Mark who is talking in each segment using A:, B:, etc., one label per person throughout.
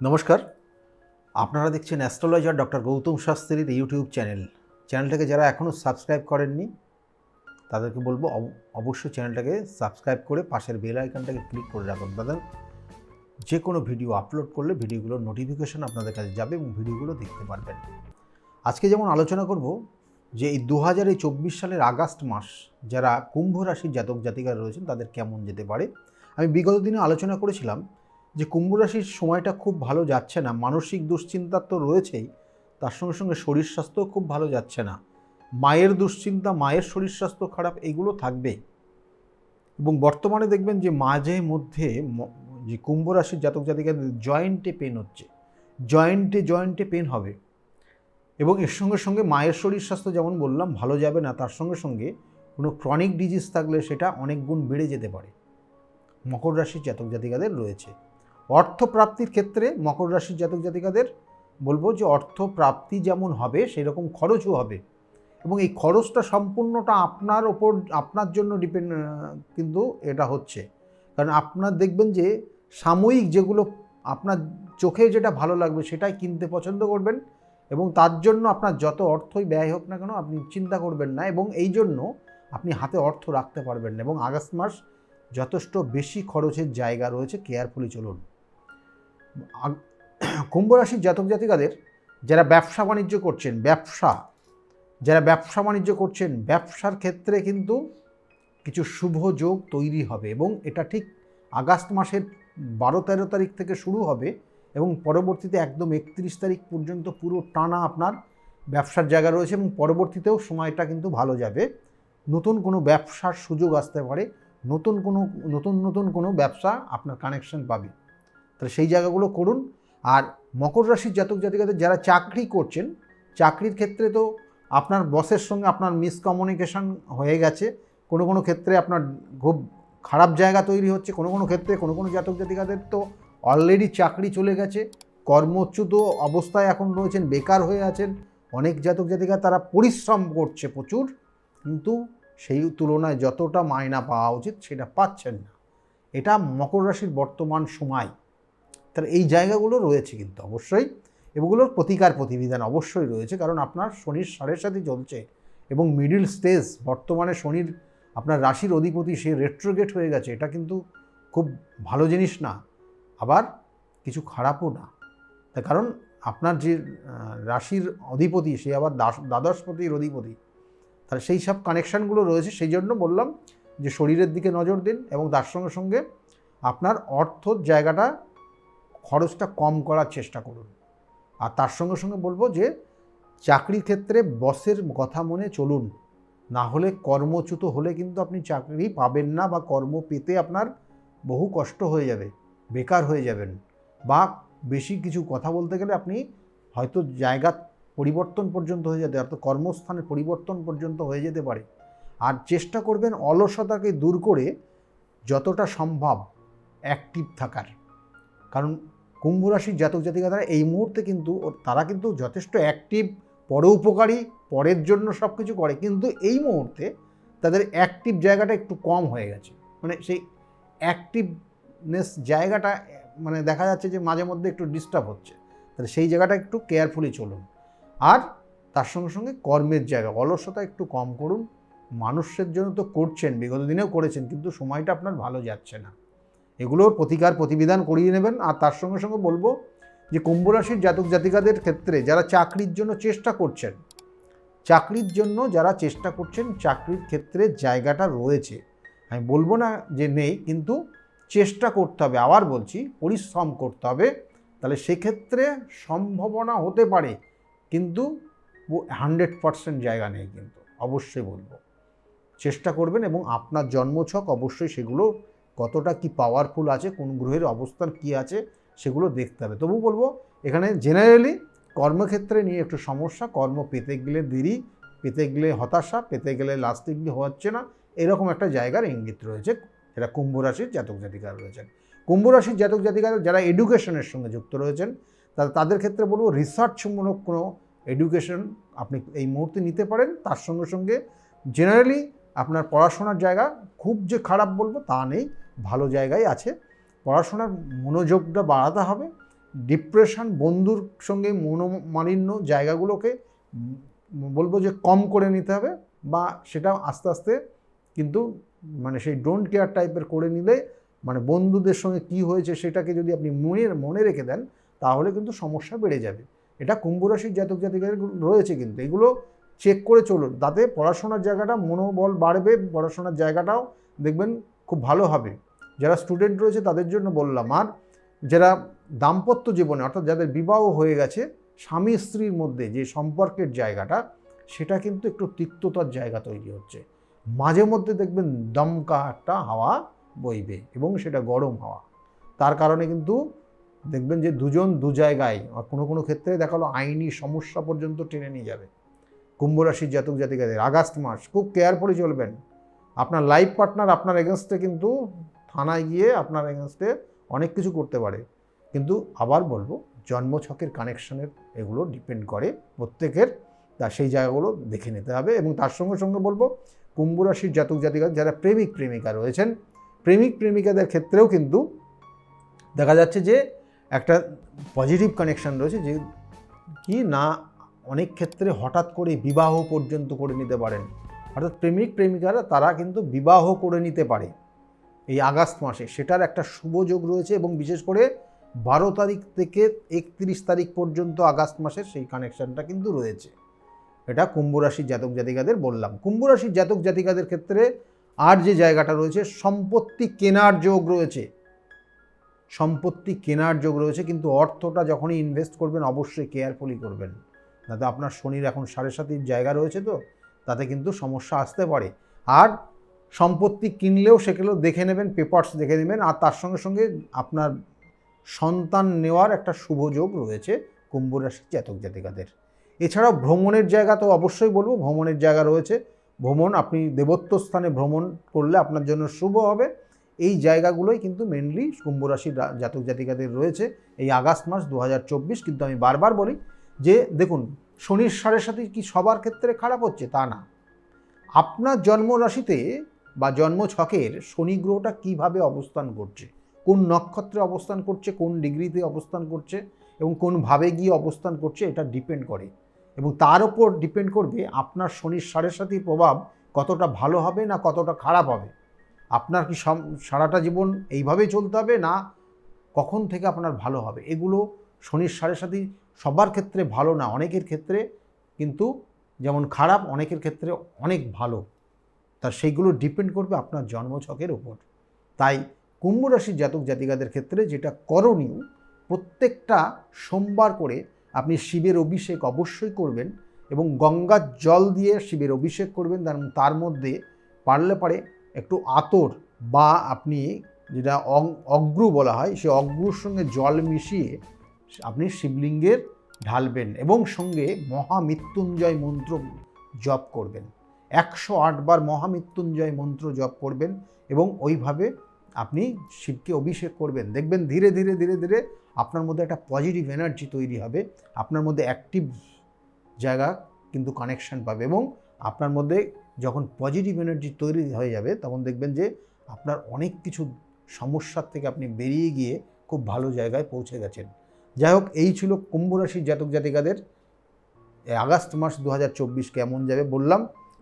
A: নমস্কার, আপনারা দেখছেন অ্যাস্ট্রোলজার ডক্টর গৌতম শাস্ত্রীর ইউটিউব চ্যানেলটাকে যারা এখনও সাবস্ক্রাইব করেননি তাদেরকে বলবো অবশ্যই চ্যানেলটাকে সাবস্ক্রাইব করে পাশের বেল আইকনটাকে ক্লিক করে রাখুন। দাদা যে কোনো ভিডিও আপলোড করলে ভিডিওগুলোর নোটিফিকেশন আপনাদের কাছে যাবে এবং ভিডিওগুলো দেখতে পারবেন। আজকে যেমন আলোচনা করব যে এই 2024 সালের আগস্ট মাস যারা কুম্ভ রাশির জাতক জাতিকারা রয়েছেন তাদের কেমন যেতে পারে। আমি বিগত দিনে আলোচনা করেছিলাম যে কুম্ভ রাশির সময়টা খুব ভালো যাচ্ছে না, মানসিক দুশ্চিন্তা তো রয়েছেই, তার সঙ্গে সঙ্গে শরীর স্বাস্থ্যও খুব ভালো যাচ্ছে না, মায়ের দুশ্চিন্তা, মায়ের শরীর স্বাস্থ্য খারাপ, এইগুলো থাকবে। এবং বর্তমানে দেখবেন যে মাঝে মধ্যে যে কুম্ভ রাশির জাতক জাতিকাদের জয়েন্টে পেন হচ্ছে, জয়েন্টে পেন হবে এবং এর সঙ্গে সঙ্গে মায়ের শরীর স্বাস্থ্য যেমন বললাম ভালো যাবে না, তার সঙ্গে সঙ্গে কোনো ক্রনিক ডিজিজ থাকলে সেটা অনেক গুণ বেড়ে যেতে পারে। মকর রাশির জাতক জাতিকাদের রয়েছে অর্থপ্রাপ্তির ক্ষেত্রে মকর রাশির জাতক জাতিকাদের বলবো যে অর্থপ্রাপ্তি যেমন হবে সেরকম খরচও হবে এবং এই খরচটা সম্পূর্ণটা আপনার ওপর, আপনার জন্য ডিপেন্ড কিন্তু এটা হচ্ছে। কারণ আপনার দেখবেন যে সাময়িক যেগুলো আপনার চোখে যেটা ভালো লাগবে সেটাই কিনতে পছন্দ করবেন এবং তার জন্য আপনার যত অর্থই ব্যয় হোক না কেন আপনি চিন্তা করবেন না এবং এই জন্য আপনি হাতে অর্থ রাখতে পারবেন না এবং আগস্ট মাস যথেষ্ট বেশি খরচের জায়গা রয়েছে, কেয়ারফুলি চলুন। কুম্ভ রাশির জাতক জাতিকাদের যারা ব্যবসা বাণিজ্য করছেন ব্যবসার ক্ষেত্রে কিন্তু কিছু শুভ যোগ তৈরি হবে এবং এটা ঠিক আগস্ট মাসের 12-13 তারিখ থেকে শুরু হবে এবং পরবর্তীতে একদম 31 তারিখ পর্যন্ত পুরো টানা আপনার ব্যবসার জায়গা রয়েছে এবং পরবর্তীতেও সময়টা কিন্তু ভালো যাবে। নতুন কোনো ব্যবসার সুযোগ আসতে পারে, নতুন কোনো ব্যবসা আপনার কানেকশন পাবে, তাহলে সেই জায়গাগুলো করুন। আর মকর রাশির জাতক জাতিকাদের যারা চাকরি করছেন, চাকরির ক্ষেত্রে তো আপনার বসের সঙ্গে আপনার মিসকমিউনিকেশন হয়ে গেছে, কোনো ক্ষেত্রে আপনার খুব খারাপ জায়গা তৈরি হচ্ছে, কোনো ক্ষেত্রে কোনো জাতক জাতিকাদের তো অলরেডি চাকরি চলে গেছে, কর্মচ্যুত অবস্থায় এখন রয়েছেন, বেকার হয়ে আছেন। অনেক জাতক জাতিকা তারা পরিশ্রম করছে প্রচুর, কিন্তু সেই তুলনায় যতটা মায়না পাওয়া উচিত সেটা পাচ্ছেন না। এটা মকর রাশির বর্তমান সময়, তাহলে এই জায়গাগুলো রয়েছে কিন্তু অবশ্যই এগুলোর প্রতিকার প্রতিবিধান অবশ্যই রয়েছে। কারণ আপনার শনির সাড়ে সাথে চলছে এবং মিডিল স্টেজ, বর্তমানে শনির আপনার রাশির অধিপতি সে রেট্রোগেট হয়ে গেছে, এটা কিন্তু খুব ভালো জিনিস না, আবার কিছু খারাপও না। তার কারণ আপনার যে রাশির অধিপতি সে আবার দ্বাদশপতির অধিপতি, তাহলে সেই সব কানেকশানগুলো রয়েছে। সেই জন্য বললাম যে শরীরের দিকে নজর দিন এবং তার সঙ্গে সঙ্গে আপনার অর্থর জায়গাটা, খরচটা কম করার চেষ্টা করুন। আর তার সঙ্গে সঙ্গে বলবো যে চাকরির ক্ষেত্রে বসের কথা মনে চলুন, না হলে কর্মচ্যুত হলে কিন্তু আপনি চাকরি পাবেন না বা কর্ম পেতে আপনার বহু কষ্ট হয়ে যাবে, বেকার হয়ে যাবেন, বা বেশি কিছু কথা বলতে গেলে আপনি হয়তো জায়গা পরিবর্তন পর্যন্ত হয়ে যেতে, অর্থাৎ কর্মস্থানের পরিবর্তন পর্যন্ত হয়ে যেতে পারে। আর চেষ্টা করবেন অলসতাকে দূর করে যতটা সম্ভব অ্যাক্টিভ থাকার। কারণ কুম্ভ রাশির জাতক জাতিকা তারা এই মুহূর্তে কিন্তু তারা কিন্তু যথেষ্ট অ্যাক্টিভ, পরোপকারী, পরের জন্য সব কিছু করে, কিন্তু এই মুহূর্তে তাদের অ্যাক্টিভ জায়গাটা একটু কম হয়ে গেছে। মানে সেই অ্যাক্টিভনেস জায়গাটা মানে দেখা যাচ্ছে যে মাঝে মধ্যে একটু ডিস্টার্ব হচ্ছে, তাহলে সেই জায়গাটা একটু কেয়ারফুলি চলুন। আর তার সঙ্গে সঙ্গে কর্মের জায়গা, অলসতা একটু কম করুন। মানুষের জন্য তো করছেন, বিগত দিনেও করেছেন, কিন্তু সময়টা আপনার ভালো যাচ্ছে না, এগুলোর প্রতিকার প্রতিবিধান করিয়ে নেবেন। আর তার সঙ্গে সঙ্গে বলবো যে কুম্ভ রাশির জাতক জাতিকাদের ক্ষেত্রে যারা চাকরির জন্য চেষ্টা করছেন, চাকরির ক্ষেত্রে জায়গাটা রয়েছে, আমি বলবো না যে নেই, কিন্তু চেষ্টা করতে হবে, আবার বলছি পরিশ্রম করতে হবে, তাহলে সেক্ষেত্রে সম্ভাবনা হতে পারে, কিন্তু 100% জায়গা নেই। কিন্তু অবশ্যই বলবো চেষ্টা করবেন এবং আপনার জন্মছক অবশ্যই সেগুলো কতটা কি পাওয়ারফুল আছে, কোন গ্রহের অবস্থান কি আছে সেগুলো দেখতে হবে। তবু বলবো এখানে জেনারেলি কর্মক্ষেত্রে নিয়ে একটু সমস্যা, কর্ম পেতে গেলে দেরি, পেতে গেলে হতাশা, পেতে গেলে লাস্টে গিয়ে হচ্ছে না, এরকম একটা জায়গার ইঙ্গিত রয়েছে, যেটা কুম্ভ রাশির জাতক জাতিকারা রয়েছেন। কুম্ভ রাশির জাতক জাতিকারা যারা এডুকেশনের সঙ্গে যুক্ত রয়েছেন তাদের ক্ষেত্রে বলবো রিসার্চমূলক কোনো এডুকেশন আপনি এই মুহূর্তে নিতে পারেন। তার সঙ্গে সঙ্গে জেনারেলি আপনার পড়াশোনার জায়গা খুব যে খারাপ বলবো তা নেই, ভালো জায়গায় আছে, পড়াশোনার মনোযোগটা বাড়াতে হবে, ডিপ্রেশন, বন্ধুর সঙ্গে মনোমালিন্য জায়গাগুলোকে বলবো যে কম করে নিতে হবে, বা সেটা আস্তে আস্তে কিন্তু মানে সেই ডোন্ট কেয়ার টাইপের করে নিলে, মানে বন্ধুদের সঙ্গে কি হয়েছে সেটাকে যদি আপনি মনে রেখে দেন তাহলে কিন্তু সমস্যা বেড়ে যাবে। এটা কুম্ভ রাশির জাতক জাতিকাদের রয়েছে, কিন্তু এগুলো চেক করে চলুন, তাতে পড়াশোনার জায়গাটা মনোবল বাড়বে, পড়াশোনার জায়গাটাও দেখবেন খুব ভালো হবে। যারা স্টুডেন্ট রয়েছে তাদের জন্য বললাম। আর যারা দাম্পত্য জীবনে অর্থাৎ যাদের বিবাহ হয়ে গেছে, স্বামী স্ত্রীর মধ্যে যে সম্পর্কের জায়গাটা সেটা কিন্তু একটু তিক্ততার জায়গা তৈরি হচ্ছে। মাঝে মধ্যে দেখবেন দমকা একটা হাওয়া বইবে এবং সেটা গরম হাওয়া। তার কারণে কিন্তু দেখবেন যে দুজন দু জায়গায়, কোনো কোনো ক্ষেত্রে দেখালো আইনি সমস্যা পর্যন্ত টেনে নিয়ে যাবে। কুম্ভ রাশির জাতক জাতিকাদের আগস্ট মাস খুব কেয়ারফুলি চলবেন। আপনার লাইফ পার্টনার আপনার এগেনস্টে কিন্তু থানায় গিয়ে আপনার এগেনস্টে অনেক কিছু করতে পারে। কিন্তু আবার বলবো, জন্মছকের কানেকশনের এগুলো ডিপেন্ড করে প্রত্যেকের, তা সেই জায়গাগুলো দেখে নিতে হবে। এবং তার সঙ্গে সঙ্গে বলবো, কুম্ভ রাশির জাতক জাতিকা যারা প্রেমিক প্রেমিকা রয়েছেন, প্রেমিক প্রেমিকাদের ক্ষেত্রেও কিন্তু দেখা যাচ্ছে যে একটা পজিটিভ কানেকশন রয়েছে, যে কি না অনেক ক্ষেত্রে হঠাৎ করে বিবাহ পর্যন্ত করে নিতে পারেন। অর্থাৎ প্রেমিক প্রেমিকারা তারা কিন্তু বিবাহ করে নিতে পারে এই আগস্ট মাসে, সেটার একটা শুভ যোগ রয়েছে। এবং বিশেষ করে 12 তারিখ থেকে 31 তারিখ পর্যন্ত আগস্ট মাসের সেই কানেকশানটা কিন্তু রয়েছে। এটা কুম্ভ রাশির জাতক জাতিকাদের বললাম। কুম্ভ রাশির জাতক জাতিকাদের ক্ষেত্রে আর যে জায়গাটা রয়েছে, সম্পত্তি কেনার যোগ রয়েছে। সম্পত্তি কেনার যোগ রয়েছে, কিন্তু অর্থটা যখনই ইনভেস্ট করবেন অবশ্যই কেয়ারফুলি করবেন, যাতে আপনার শনির এখন 7.5 জায়গা রয়েছে, তো তাতে কিন্তু সমস্যা আসতে পারে। আর সম্পত্তি কিনলেও সেগুলো দেখে নেবেন, পেপারস দেখে নেবেন। আর তার সঙ্গে সঙ্গে আপনার সন্তান নেওয়ার একটা শুভ যোগ রয়েছে কুম্ভ রাশির জাতক জাতিকাদের। এছাড়াও ভ্রমণের জায়গা তো অবশ্যই বলবো, ভ্রমণের জায়গা রয়েছে। ভ্রমণ, আপনি দেবত্ব স্থানে ভ্রমণ করলে আপনার জন্য শুভ হবে। এই জায়গাগুলোই কিন্তু মেনলি কুম্ভ রাশির জাতক জাতিকাদের রয়েছে এই আগস্ট মাস 2024। কিন্তু আমি বারবার বলি যে দেখুন, শনির 7.5 কি সবার ক্ষেত্রে খারাপ হচ্ছে তা না। আপনার জন্ম রাশিতে বা জন্ম ছকের শনি গ্রহটা কীভাবে অবস্থান করছে, কোন নক্ষত্রে অবস্থান করছে, কোন ডিগ্রিতে অবস্থান করছে এবং কোন ভাবে গিয়ে অবস্থান করছে, এটা ডিপেন্ড করে। এবং তার উপর ডিপেন্ড করবে আপনার শনির 7.5 প্রভাব কতটা ভালো হবে না কতটা খারাপ হবে। আপনার কি সারাটা জীবন এইভাবেই চলতে হবে, না কখন থেকে আপনার ভালো হবে। এগুলো শনির 7.5 সবার ক্ষেত্রে ভালো না, অনেকের ক্ষেত্রে কিন্তু যেমন খারাপ, অনেকের ক্ষেত্রে অনেক ভালো। তা সেইগুলো ডিপেন্ড করবে আপনার জন্মছকের উপর। তাই কুম্ভ রাশির জাতক জাতিকাদের ক্ষেত্রে যেটা করণীয়, প্রত্যেকটা সোমবার করে আপনি শিবের অভিষেক অবশ্যই করবেন এবং গঙ্গার জল দিয়ে শিবের অভিষেক করবেন। তার মধ্যে পারলে পারে একটু আতর বা আপনি যেটা অগ্রু বলা হয়, সেই অগ্রুর সঙ্গে জল মিশিয়ে আপনি শিবলিঙ্গের ঢালবেন এবং সঙ্গে মহামৃত্যুঞ্জয় মন্ত্র জপ করবেন। 108 বার মহামৃত্যুঞ্জয় মন্ত্র জপ করবেন এবং ওইভাবে আপনি শিবকে অভিষেক করবেন। দেখবেন ধীরে ধীরে ধীরে ধীরে আপনার মধ্যে একটা পজিটিভ এনার্জি তৈরি হবে, আপনার মধ্যে অ্যাক্টিভ জায়গা কিন্তু কানেকশান পাবে। এবং আপনার মধ্যে যখন পজিটিভ এনার্জি তৈরি হয়ে যাবে তখন দেখবেন যে আপনার অনেক কিছু সমস্যার থেকে আপনি বেরিয়ে গিয়ে খুব ভালো জায়গায় পৌঁছে গেছেন। যাই হোক, এই ছিল কুম্ভ রাশির জাতক জাতিকাদের আগস্ট মাস 2024 কেমন যাবে বললাম।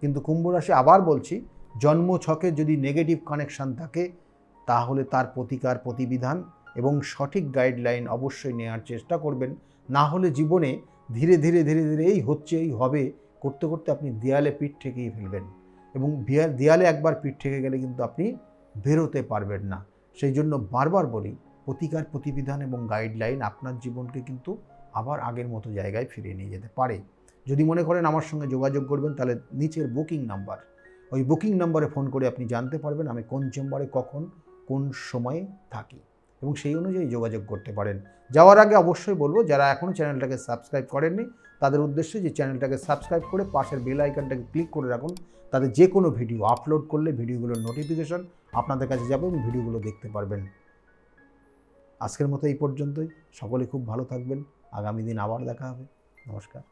A: কিন্তু কুম্ভ রাশি, আবার বলছি, জন্ম ছকে যদি নেগেটিভ কানেকশান থাকে তাহলে তার প্রতিকার প্রতিবিধান এবং সঠিক গাইডলাইন অবশ্যই নেওয়ার চেষ্টা করবেন। না হলে জীবনে ধীরে ধীরে ধীরে ধীরে এই হচ্ছে এই হবে করতে করতে আপনি দেয়ালে পিঠ ঠেকেই ফেলবেন এবং দেয়ালে একবার পিঠ ঠেকে গেলে কিন্তু আপনি বেরোতে পারবেন না। সেই জন্য বারবার বলি, প্রতিকার প্রতিবিধান এবং গাইডলাইন আপনার জীবনকে কিন্তু আবার আগের মতো জায়গায় ফিরিয়ে নিয়ে যেতে পারে। যদি মনে করেন আমার সঙ্গে যোগাযোগ করবেন, তাহলে নিচের বুকিং নাম্বার, ওই বুকিং নাম্বারে ফোন করে আপনি জানতে পারবেন আমি কোন চেম্বারে কখন কোন সময়ে থাকি এবং সেই অনুযায়ী যোগাযোগ করতে পারেন। যাওয়ার আগে অবশ্যই বলবো, যারা এখনও চ্যানেলটাকে সাবস্ক্রাইব করেননি তাদের উদ্দেশ্যে যে চ্যানেলটাকে সাবস্ক্রাইব করে পাশের বেল আইকনটাকে ক্লিক করে রাখুন, তাদের যে কোনো ভিডিও আপলোড করলে ভিডিওগুলোর নোটিফিকেশন আপনাদের কাছে যাবে এবং ভিডিওগুলো দেখতে পারবেন। আজকের মতো এই পর্যন্তই। সকলে খুব ভালো থাকবেন। আগামী দিন আবার দেখা হবে। নমস্কার।